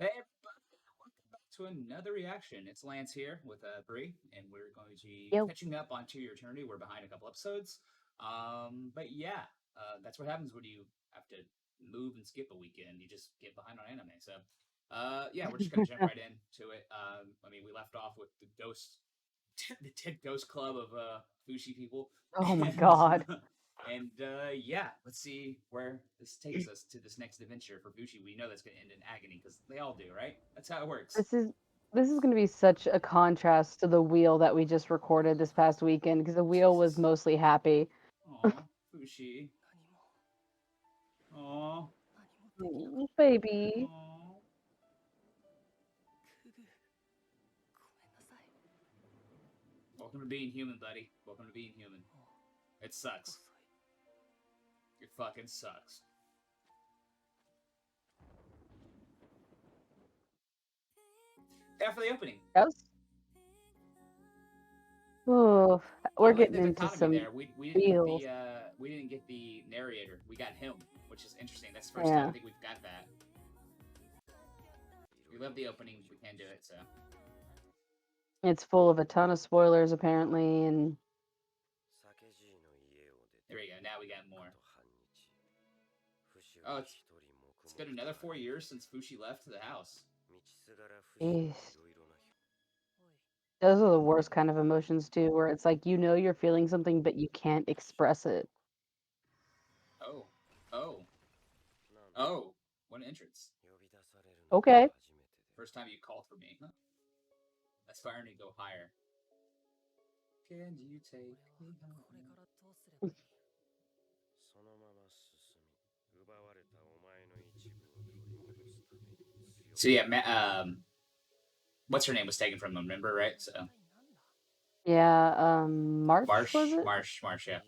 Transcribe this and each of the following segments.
Hey, everybody, welcome back to another reaction. It's Lance here with Bree, and we're going to be Yo. catching up on To Your Eternity. We're behind a couple episodes. But yeah, that's what happens when you have to move and skip a weekend. You just get behind on anime. So, yeah, we're just going to jump right into it. We left off with the ghost, the Dead Ghost Club of Fushi people. Oh my And god. yeah, let's see where this takes us to this next adventure for Bushi. We know that's going to end in agony because they all do, right? That's how it works. This is this is going to be such a contrast to the wheel that we just recorded this past weekend because the wheel was Jesus. mostly happy. Aw, Fushi. Aw, Mm, baby. aw. Welcome to being human, buddy. Welcome to being human. It sucks. It fucking sucks. After the opening, That was, oh, I we're like getting the into dichotomy some there. We didn't get feels. the narrator. We got him, which is interesting. That's the first time I Yeah. think we've got that. We love the opening. We can do it. So It's full of a ton of spoilers apparently, and there we go. Now we got more. Oh, it's been another 4 years since Fushi left the house. jeez, those are the worst kind of emotions too, where it's like you're feeling something but you can't express it. Oh, oh, oh! What an entrance! Okay. First time you called for me. Huh? Aspiring to go higher. Can you take me home? So yeah, what's her name was taken from them. Remember, right? So Yeah, March was Marsh, it? Marsh, Marsh. Yeah.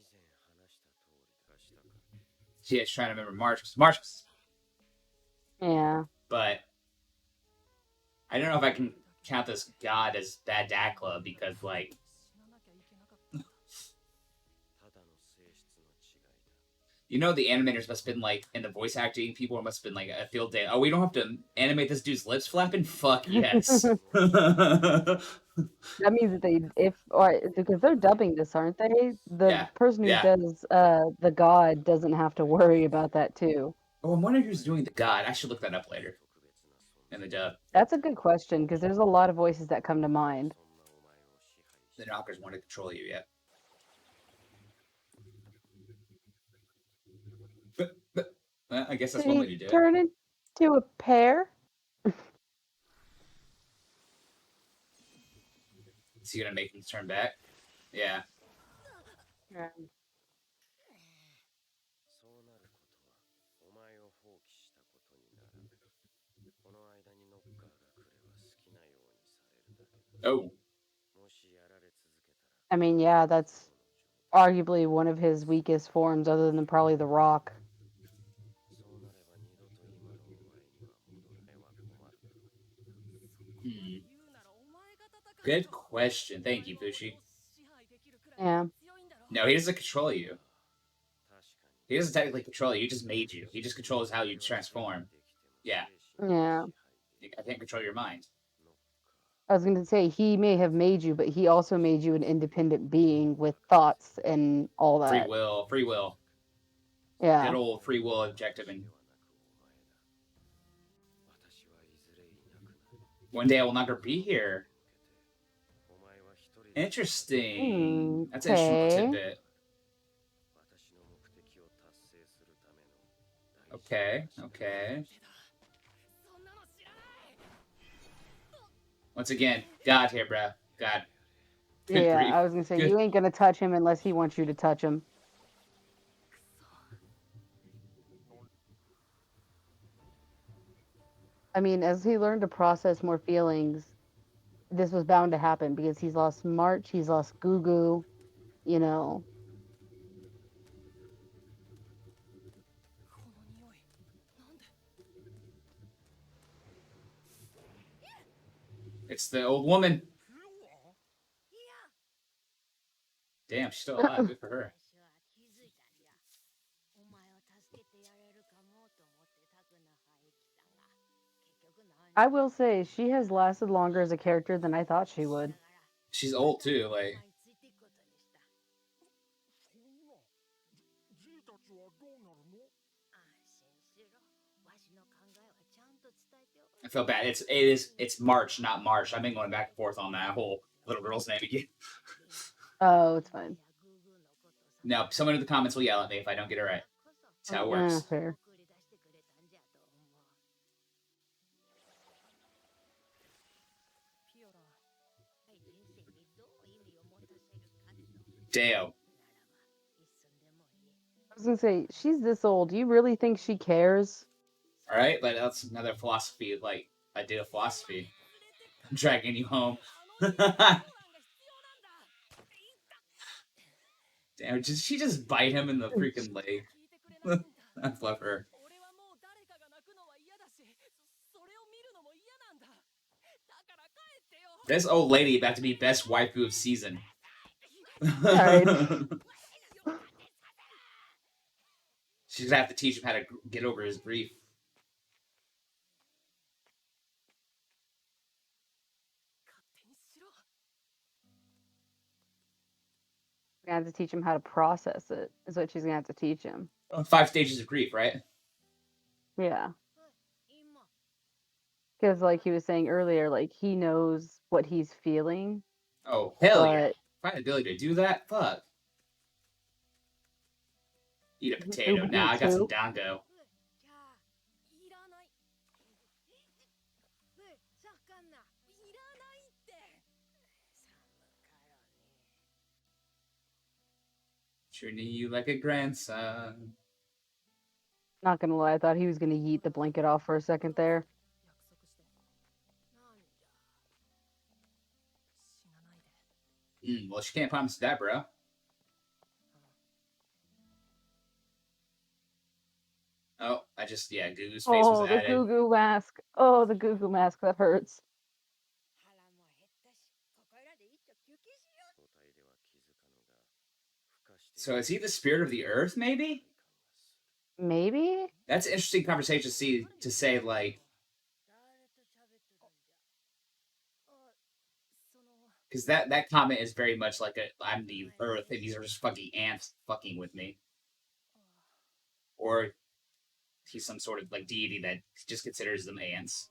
She is trying to remember Marsh. Yeah. But I don't know if I can count this god as Bad Dad Club because like the animators must have been like, and the voice acting people must have been like a field day. Oh, we don't have to animate this dude's lips flapping? Fuck yes. That means that they if or because they're dubbing this, aren't they? The Yeah, person who yeah. does the god doesn't have to worry about that too. Oh, I'm wondering who's doing the god. I should look that up later in the dub. That's a good question because there's a lot of voices that come to mind. The knockers want to control you, yeah. But I guess that's Did one way he to do it. turn into a pear? Is he gonna make him turn back? Yeah. Yeah. Oh. I mean, yeah, that's arguably one of his weakest forms, other than probably the Rock. Hmm. Good question. Thank you, Fushi. Yeah. No, he doesn't control you. He doesn't technically control you. He just made you. He just controls how you transform. Yeah. Yeah. I can't control your mind. I was going to say he may have made you, but he also made you an independent being with thoughts and all Free that. will. Free will. Good Yeah. old free will objective. And one day I will not be here. Interesting. That's an interesting little Okay. tidbit. Okay. Okay. Once again, God here, bro. God. Good Yeah, grief. I was gonna say Good. you ain't gonna touch him unless he wants you to touch him. I mean, as he learned to process more feelings, this was bound to happen because he's lost March, he's lost Gugu, you know. It's the old woman. Damn, she's still alive. Good for her. I will say she has lasted longer as a character than I thought she would. She's old too. Like, I feel bad. It's March, not March. I've been going back and forth on that whole little girl's name again. Oh, it's fine. No, someone in the comments will yell at me if I don't get it right. That's how it works. Fair. Deo. I was gonna say, she's this old. Do you really think she cares? All right, but that's another philosophy. Like, I did a philosophy. I'm dragging you home. Damn, did she just bite him in the freaking leg? I love her. This old lady about to be best waifu of season. Alright. She's gonna have to teach him how to get over his grief. Gonna have to teach him how to process it, is what she's gonna have to teach him. 5 stages of grief, right? Yeah. Because, like he was saying earlier, like, he knows what he's feeling. Oh, hell yeah. But Find the ability to do that? Fuck. Eat a potato. Nah, I got some dango. Treating you like a grandson. Not gonna lie, I thought he was gonna yeet the blanket off for a second there. Well, she can't promise that, bro. Oh, yeah, Gugu's face was the added. Goo Goo mask. Oh, the Goo Goo mask, that hurts. So is he the spirit of the earth, maybe? Maybe? That's an interesting conversation to say, like, because that comment is very much like I'm the earth and these are just fucking ants fucking with me. Or he's some sort of like deity that just considers them ants.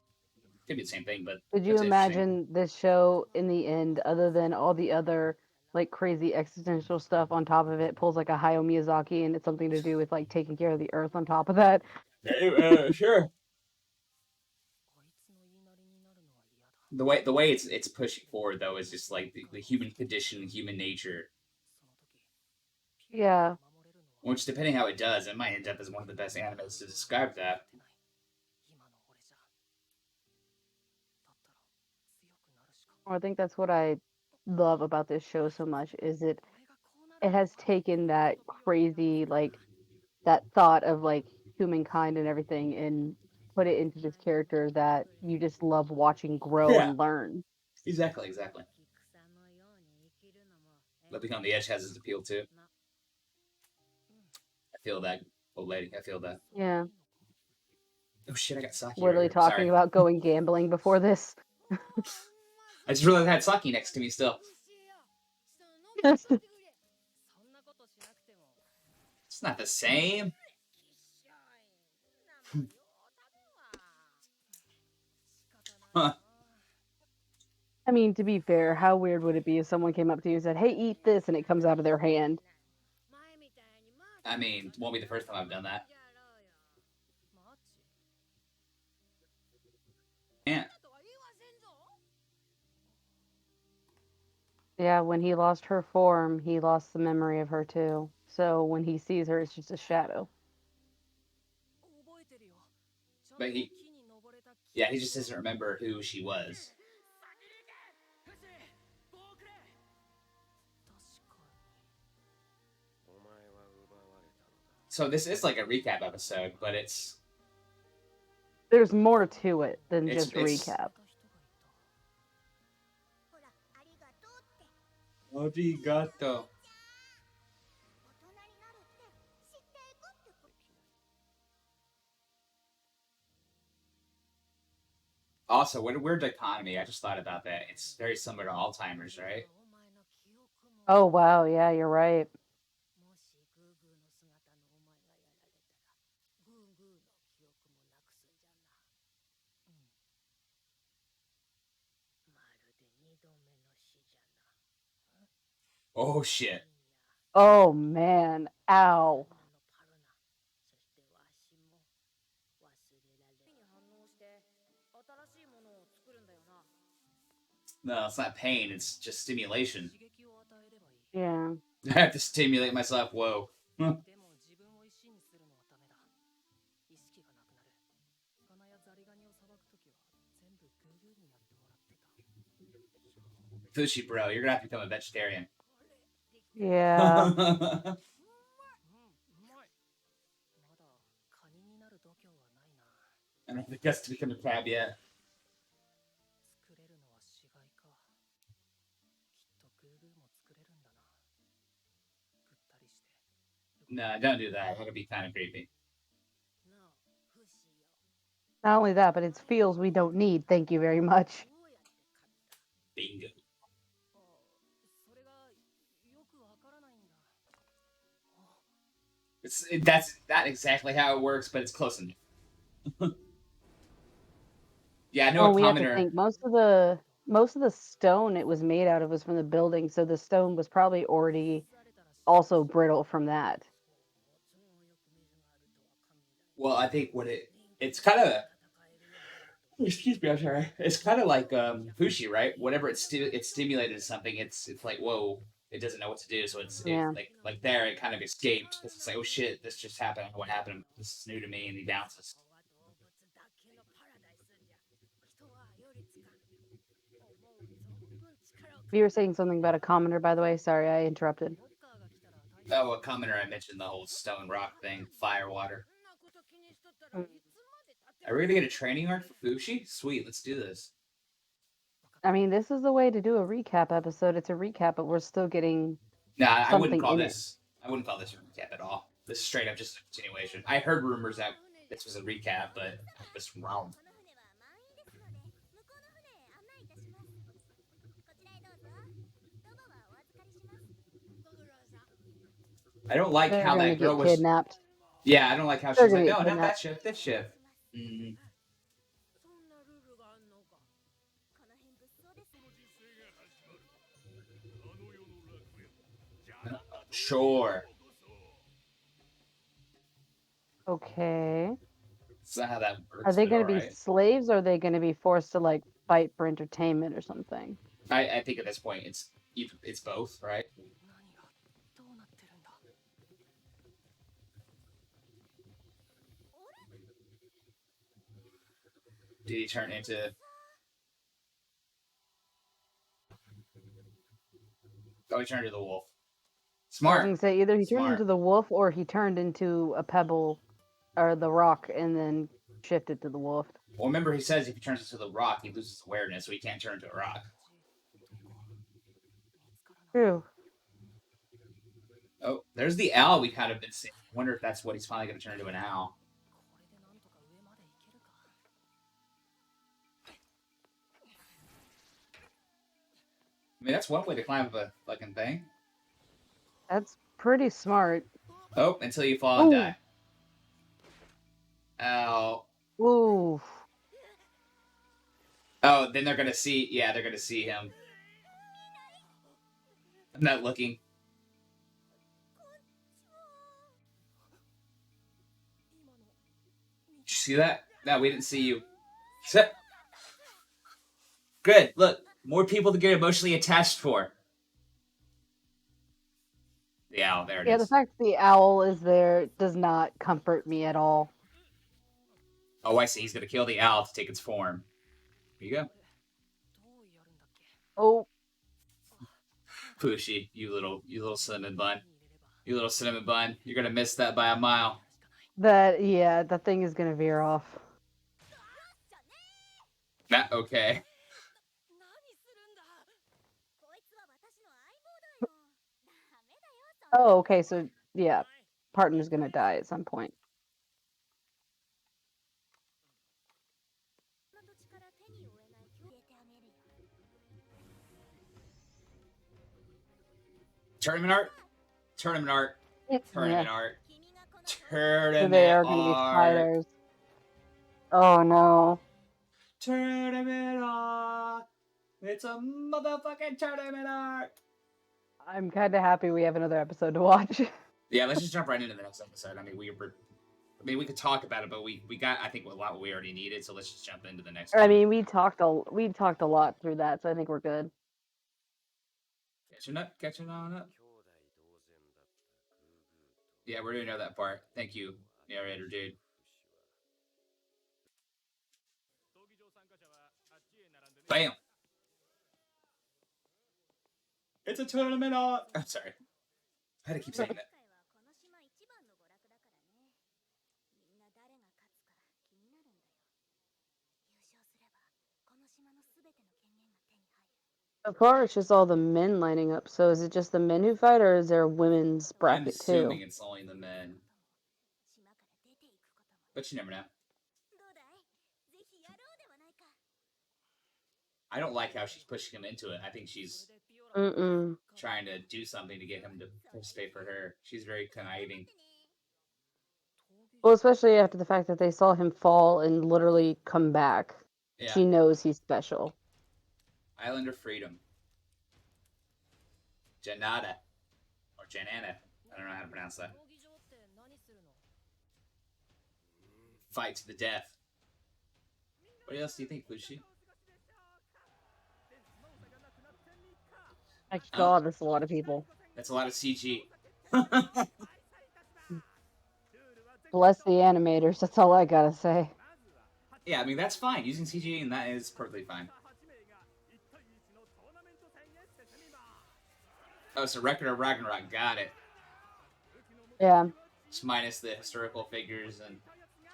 Could be the same thing, but Could you imagine this show in the end, other than all the other like crazy existential stuff on top of it, pulls like a Hayao Miyazaki and it's something to do with like taking care of the earth on top of that? Sure. The way it's pushing forward though is just like the human condition, human nature. Yeah. Which, depending how it does, it might end up as one of the best animes to describe that. I think that's what I love about this show so much is it has taken that crazy like that thought of like humankind and everything and put it into this character that you just love watching grow and learn. Exactly. Living on the Edge has its appeal too. I feel that, old lady. I feel that. Yeah. Oh shit! I got Saki. Literally right talking about going gambling before this. I just realized I had Saki next to me still. It's not the same. Huh. I mean, to be fair, how weird would it be if someone came up to you and said, "Hey, eat this," and it comes out of their hand? I mean, won't be the first time I've done that. Yeah. Yeah, when he lost her form, he lost the memory of her too. So when he sees her, it's just a shadow. But he just doesn't remember who she was. So this is like a recap episode, but there's more to it than just recap. Arigato. Also, what a weird dichotomy. I just thought about that. It's very similar to Alzheimer's, right? Oh wow, yeah, you're right. Oh shit. Oh man, ow. No, it's not pain. It's just stimulation. Yeah. I have to stimulate myself. Whoa. Fushi, bro, you're gonna have to become a vegetarian. Yeah. I don't think that's to become a crab yet. No, don't do that. That'll be kind of creepy. Not only that, but it's feels we don't need. Thank you very much. Bingo. That's not exactly how it works, but it's close enough. Yeah, I know Well, a we have to commenter. think most of the stone it was made out of was from the building, so the stone was probably already also brittle from that. Well, I think it's kind of excuse me, I'm sorry. It's kind of like Fushi, right? Whenever it's stimulated something, it's like whoa, it doesn't know what to do. So it Yeah. like there it kind of escaped because it's like oh shit, this just happened. What happened? This is new to me, and he bounces. You were saying something about a commenter, by the way. Sorry, I interrupted. Oh, a commenter I mentioned the whole stone rock thing, fire water. Mm. Are we gonna get a training arc for Fushi? Sweet, let's do this. I mean, this is the way to do a recap episode. It's a recap, but we're still getting Nah, I wouldn't something call in it. this. I wouldn't call this a recap at all. This is straight up just a continuation. I heard rumors that this was a recap, but I was wrong. I don't like They're how gonna that girl get was. kidnapped. Yeah, I don't like how They're she's gonna like, get no, not that kidnapped. ship, this ship. Mm, sure. Okay. That's not how that Are works, they but gonna all be right. slaves or are they gonna be forced to like fight for entertainment or something? I think at this point it's both, right? Did he turn into? Oh, he turned into the wolf. I was Smart, gonna say either he turned smart. into the wolf or he turned into a pebble or the rock and then shifted to the wolf. Well, remember he says if he turns into the rock, he loses awareness, so he can't turn into a rock. True. Oh, there's the owl we kind of been seeing. I wonder if that's what he's finally going to turn into an owl. I mean, that's one way to climb up a fucking thing. That's pretty smart. Oh, until you fall and Ooh. die. Oh. Ooh. Oh, then they're gonna see. Yeah, they're gonna see him. I'm not looking. Did you see that? No, we didn't see you. Good. Look, more people to get emotionally attached for. The owl. There it Yeah, the is. fact the owl is there does not comfort me at all. Oh, I see. He's gonna kill the owl to take its form. Here you go. Oh, Fushi, you little cinnamon bun. You little cinnamon bun. You're gonna miss that by a mile. that thing is gonna veer off. That okay. Oh, okay, so yeah, partner's gonna die at some point. Tournament art. Tournament art. Yeah, Tournament art. so they Tournament are going to be art. fighters. Oh no. Tournament art. It's a motherfucking tournament art. I'm kind of happy we have another episode to watch. Yeah, let's just jump right into the next episode. I mean, we could talk about it, but we got I think a lot we already needed. So let's just jump into the next I one. mean, we talked a lot through that, so I think we're good. Catching on up. Yeah, we're gonna know that part. Thank you, narrator dude. Bam. It's a tournament art. I'm sorry. I had to keep saying that. So far, it's just all the men lining up. So is it just the men who fight, or is there a women's I'm bracket assuming too? it's only the men, but you never know. I don't like how she's pushing him into it. I think she's Mm-mm. trying to do something to get him to participate for her. She's very conniving. Well, especially after the fact that they saw him fall and literally come back. Yeah. She knows he's special. Island of Freedom. Janada. Or Janana. I don't know how to pronounce that. Fight to the death. What else do you think, Fushi? My God, that's a lot of people. That's a lot of CG. Bless the animators. That's all I gotta say. Yeah, I mean, that's fine. Using CG and that is perfectly fine. Oh, so Record of Ragnarok. Got it. Yeah. Just minus the historical figures and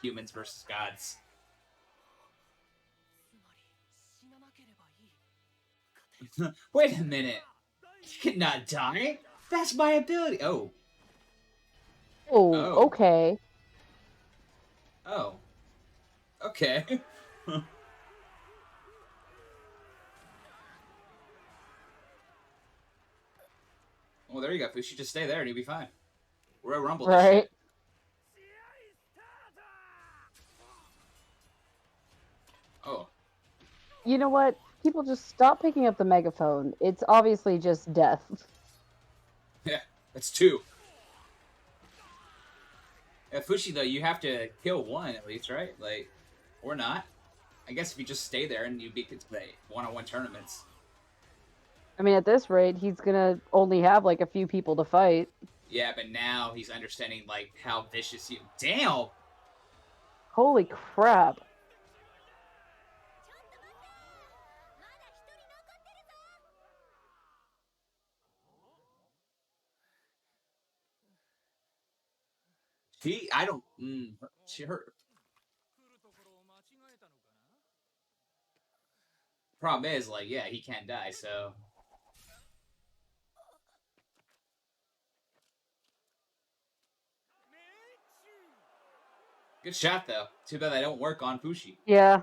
humans versus gods. Wait a minute. You cannot die. That's my ability. Oh. Oh, okay. Oh. Okay. Well, there you go, Fushi. Just stay there and you'll be fine. Royal Rumble this Right. shit. Oh. You know what? People just stop picking up the megaphone. It's obviously just death. Yeah, that's two. At Fushi, though, you have to kill one at least, right? Like, or not. I guess if you just stay there and you beat the one-on-one tournaments. I mean, at this rate, he's gonna only have like a few people to fight. Yeah, but now he's understanding, like, how vicious you... Damn! Holy crap. I don't... she hurt. Problem is, like, yeah, he can't die, so... Good shot, though. Too bad they don't work on Fushi. Yeah.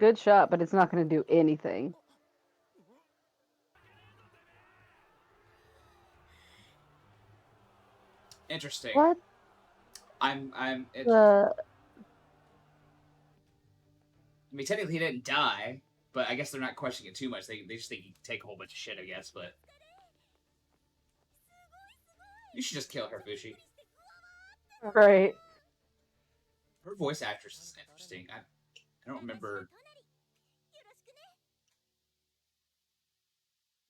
Good shot, but it's not gonna do anything. Interesting. What? I mean, technically he didn't die, but I guess they're not questioning it too much. They just think he take a whole bunch of shit, I guess, but... You should just kill her, Fushi. Right. Her voice actress is interesting. I don't remember...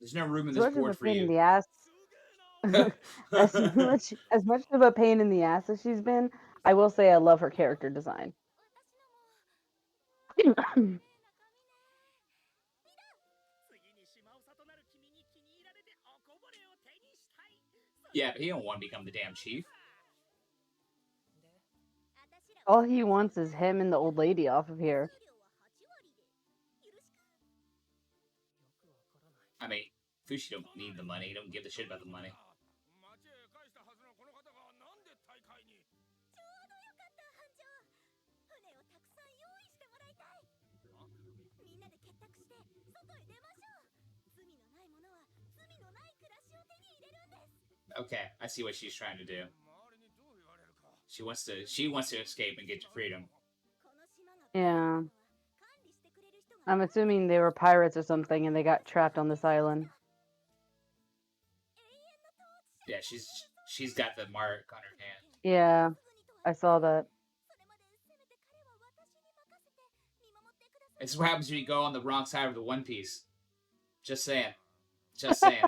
There's no room in this board for pain in you. the ass. as much of a pain in the ass as she's been, I will say I love her character design. Yeah, but he don't want to become the damn chief. All he wants is him and the old lady off of here. I mean, Fushi don't need the money. He don't give a shit about the money. Okay, I see what she's trying to do. She wants to escape and get to freedom. Yeah. I'm assuming they were pirates or something and they got trapped on this island. Yeah, she's got the mark on her hand. Yeah, I saw that. This is what happens when you go on the wrong side of the One Piece. Just saying. Just saying.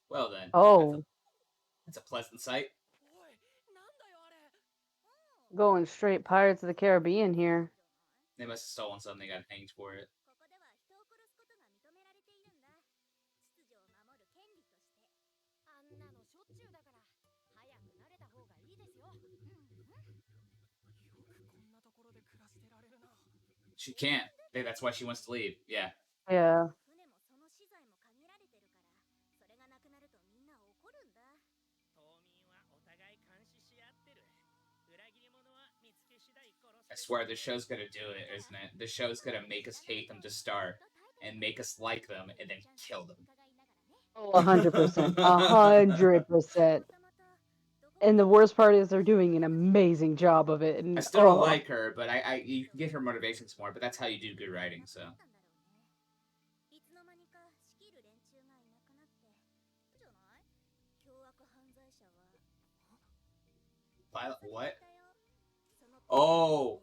Well then, Oh, that's a pleasant sight. going straight Pirates of the Caribbean here. They must have stolen something. They got hanged for it. She can't. That's why she wants to leave. Yeah. Yeah. I swear this show's gonna do it, isn't it? This show's gonna make us hate them to start and make us like them and then kill them. Oh, 100%. 100%. And the worst part is they're doing an amazing job of it. I And still don't like her, but you can get her motivations more, but that's how you do good writing, so. What? Oh.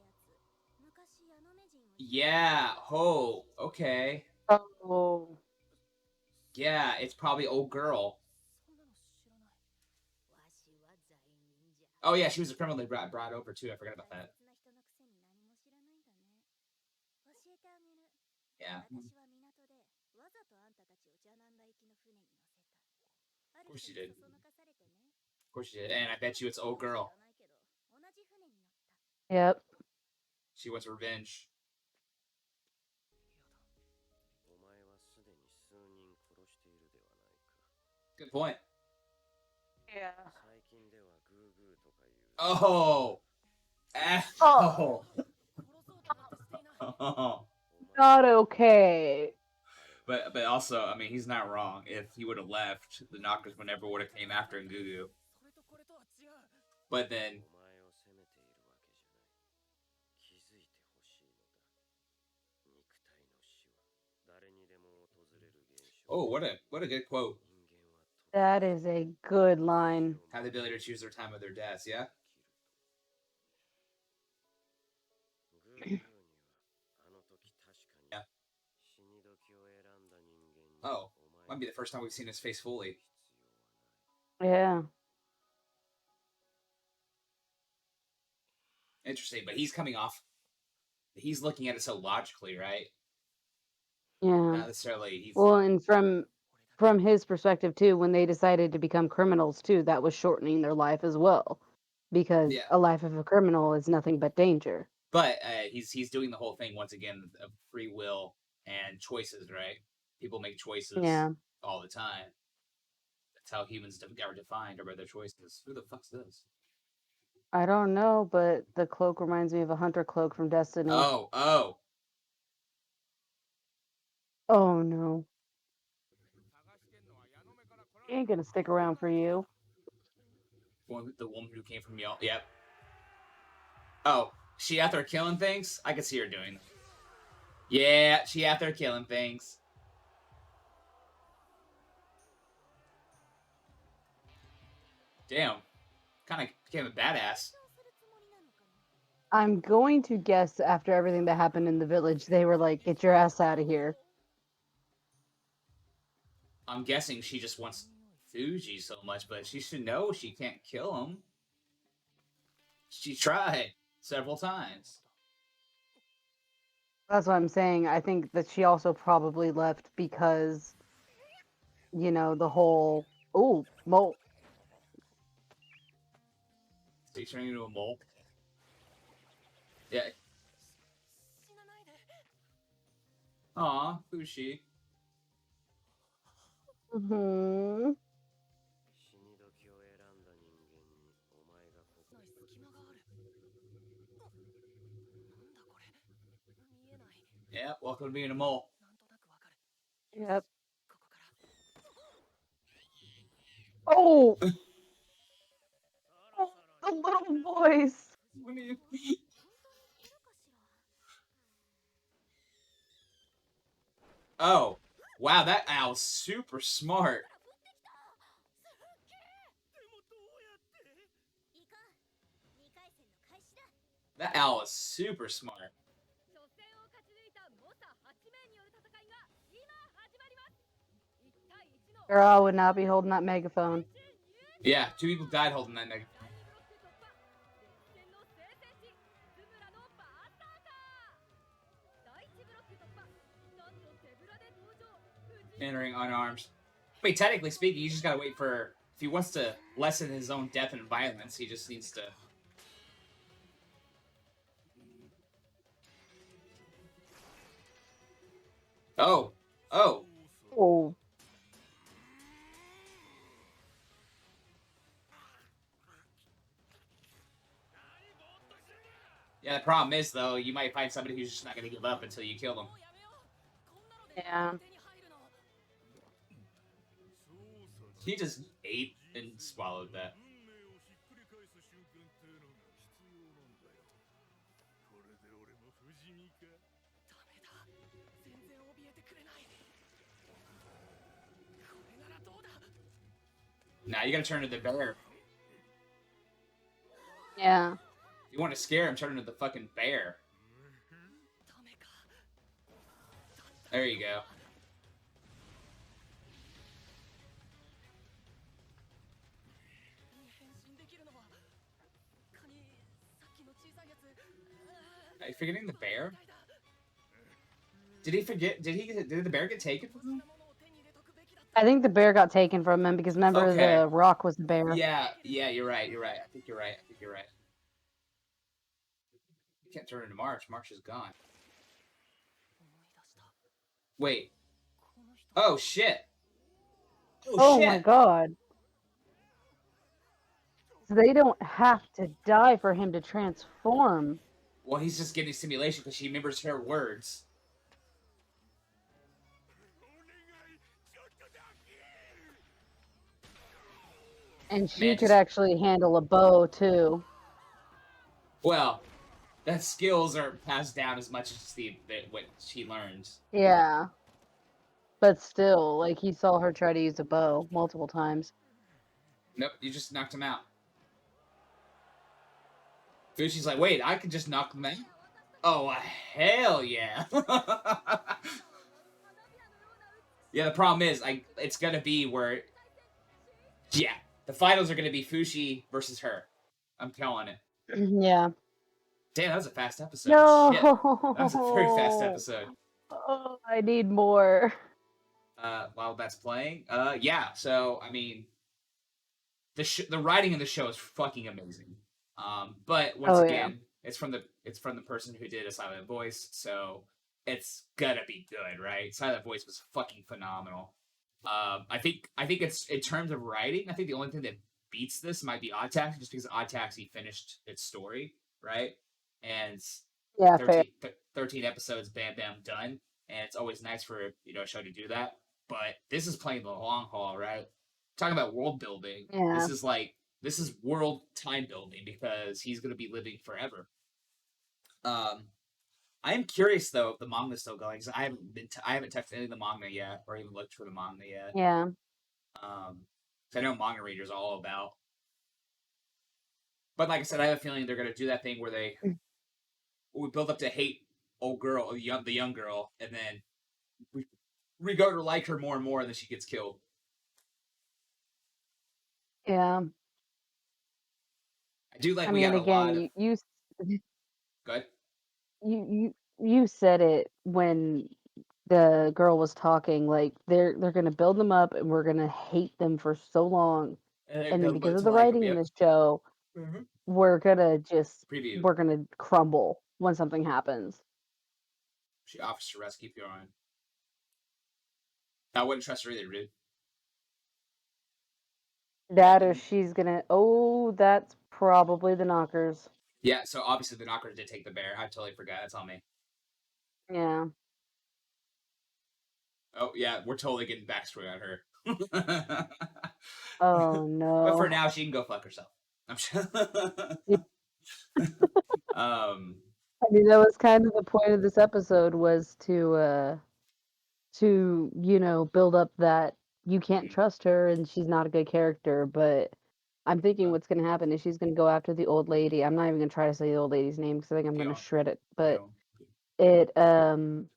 Yeah. Oh, okay. oh, Yeah, it's probably old girl. Oh yeah, she was a criminal they brought over too. I forgot about that. Yeah. Of course you did. Of course you did. And I bet you it's old girl. yep. She wants revenge. Good point. Yeah. Oh. Oh. Oh. Not okay. But also, I mean, he's not wrong. If he would have left, the Knockers would never would have came after Ngugu. But then, oh, what a good quote. That is a good line. Have the ability to choose their time of their deaths. Yeah. Yeah. Oh, might be the first time we've seen his face fully. Yeah. Interesting, but he's coming off. He's looking at it so logically, right? Yeah. Not necessarily. He's Well, and from his perspective too, when they decided to become criminals too, that was shortening their life as well, because yeah. a life of a criminal is nothing but danger. But he's doing the whole thing once again of free will and choices, right? People make choices Yeah. all the time. That's how humans are defined, or by their choices. Who the fuck's this? I don't know, but the cloak reminds me of a hunter cloak from Destiny. Oh. Oh no. He ain't gonna stick around for you. The woman who came from y'all. Yep. Oh, she out there killing things? I could see her doing. Yeah, she out there killing things. Damn. Kind of became a badass. I'm going to guess after everything that happened in the village, they were like, "Get your ass out of here." I'm guessing she just wants Fuji so much, but she should know she can't kill him. She tried several times. That's what I'm saying. I think that she also probably left because, the whole mole. Is he turning into a mole? Yeah. Aw, Fushi. Hmm. Yeah, welcome to being a mole. Yep. Oh, oh, the little voice. What are you? Oh, wow, that owl's super smart. That owl is super smart. Girl, I would not be holding that megaphone. Yeah, 2 people died holding that megaphone. Entering unarmed. Wait, technically speaking, you just gotta wait for. If he wants to lessen his own death and violence, he just needs to. Oh. Oh. Oh. Yeah, the problem is, though, you might find somebody who's just not gonna give up until you kill them. Yeah. He just ate and swallowed that. Now you gotta turn into the bear. Yeah. If you want to scare him, turn into the fucking bear. There you go. Are you forgetting the bear? Did he forget? Did the bear get taken from him? I think the bear got taken from him because remember Okay. the rock was the bear. Yeah, you're right. I think you're right. You can't turn into March. March is gone. Wait. Oh shit. Oh Shit. my god. So they don't have to die for him to transform. Well, he's just getting simulation because she remembers her words. And she could actually handle a bow too. Well, that skills are passed down as much as what she learns. Yeah. But still, like he saw her try to use a bow multiple times. Nope, you just knocked him out. Fushi's like, wait, I can just knock him out? Oh, hell yeah. Yeah, the problem is, it's gonna be where... Yeah, the finals are gonna be Fushi versus her. I'm calling it. Yeah. Damn, that was a fast episode. No. Shit. That was a very fast episode. Oh, I need more. While that's playing, yeah. So I mean, the writing in the show is fucking amazing. But once again, it's from the person who did A Silent Voice, so it's gonna be good, right? Silent Voice was fucking phenomenal. I think it's in terms of writing. I think the only thing that beats this might be Odd Taxi, just because Odd Taxi finished its story, right? And yeah, 13 episodes, bam, bam, done. And it's always nice for a show to do that. But this is playing the long haul, right? Talking about world building. Yeah. This is world time building because he's going to be living forever. I am curious though if the manga's still going because I haven't touched any of the manga yet or even looked for the manga yet. Yeah. I know manga readers are all about. But like I said, I have a feeling they're going to do that thing where we build up to hate old girl, the young girl, and then we go to like her more and more, and then she gets killed. Yeah. I do like. I mean, again, you Go ahead. You said it when the girl was talking. Like they're gonna build them up, and we're gonna hate them for so long, and then because of the writing in this show, we're gonna we're gonna crumble when something happens. She offers to rescue Bjorn. I wouldn't trust her either, dude. That or she's gonna. Oh, that's probably the Knockers. Yeah, so obviously the Knockers did take the bear. I totally forgot. That's on me. Yeah. Oh yeah, we're totally getting backstory on her. Oh But for no. now, she can go fuck herself. I'm sure. Yeah, um, I mean, that was kind of the point of this episode was to, build up that you can't mhm, trust her and she's not a good character, but I'm thinking well, what's going to happen is she's going to go after the old lady. I'm not even going to try to say the old lady's name because I think I'm going to Dion, shred it, but Dion. it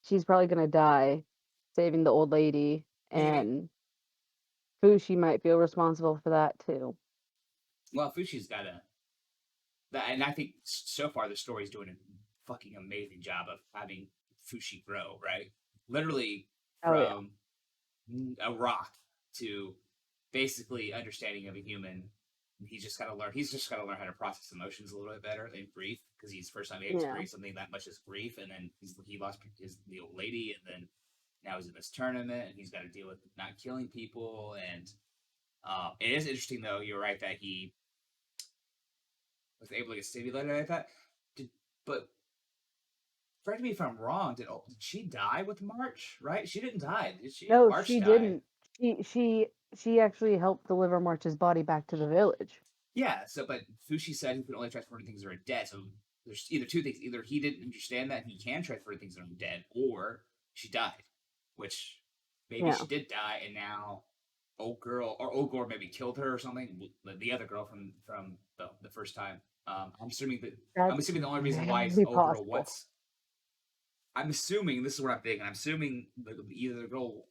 she's probably going to die saving the old lady, Maybe. and Fushi might feel responsible for that too. Well, Fushi's got a that, and I think so far the story's doing a fucking amazing job of having Fushi grow. Right, literally Oh yeah. from a rock to basically understanding of a human. He's just got to learn. He's just got to learn how to process emotions a little bit better and grief because he's first time he Yeah. experienced something that much as grief, and then he lost the old lady, and then now he's in this tournament, and he's got to deal with not killing people. And it is interesting though. You're right that he was able to get stimulated like that. Did, but correct me if I'm wrong. Did she die with March? Right? She didn't die, did she? No, March she died. didn't. She actually helped deliver March's body back to the village. Yeah, so but Fushi said he could only transfer things that are dead. So there's either two things: either he didn't understand that he can transfer things that are dead, or she died. Which maybe Yeah. she did die, and now old girl or Ogor maybe killed her or something. The other girl from the first time. I'm That's assuming the only reason why is very old girl possible. wants. I'm assuming this is what I'm thinking. I'm assuming either the girl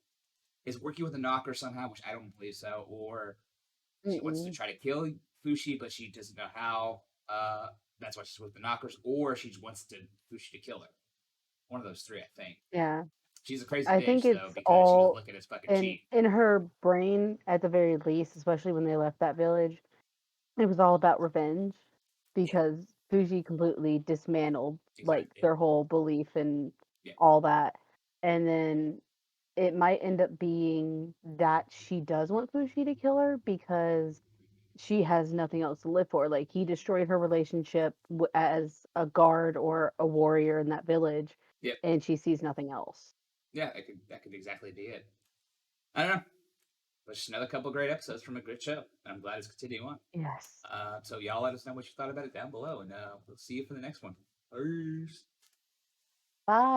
is working with a knocker somehow, which I don't believe so, or she wants to Mm-mm. try to kill Fushi, but she doesn't know how. That's why she's with the knockers, or she wants to Fushi to kill her. One of those three, I think. Yeah. She's a crazy I think bitch though it's because she was all looking at his fucking in cheat. in her brain at the very least, especially when they left that village. It was all about revenge Yeah, because Fuji completely dismantled like exactly. their whole belief and Yeah, all that. And then it might end up being that she does want Fuji to kill her because she has nothing else to live for. Like he destroyed her relationship as a guard or a warrior in that village, yeah, and she sees nothing else. yeah. That could exactly be it. I don't know. But just another couple great episodes from a great show, and I'm glad it's continuing on. Yes. So y'all let us know what you thought about it down below, and we'll see you for the next one. Peace. Bye.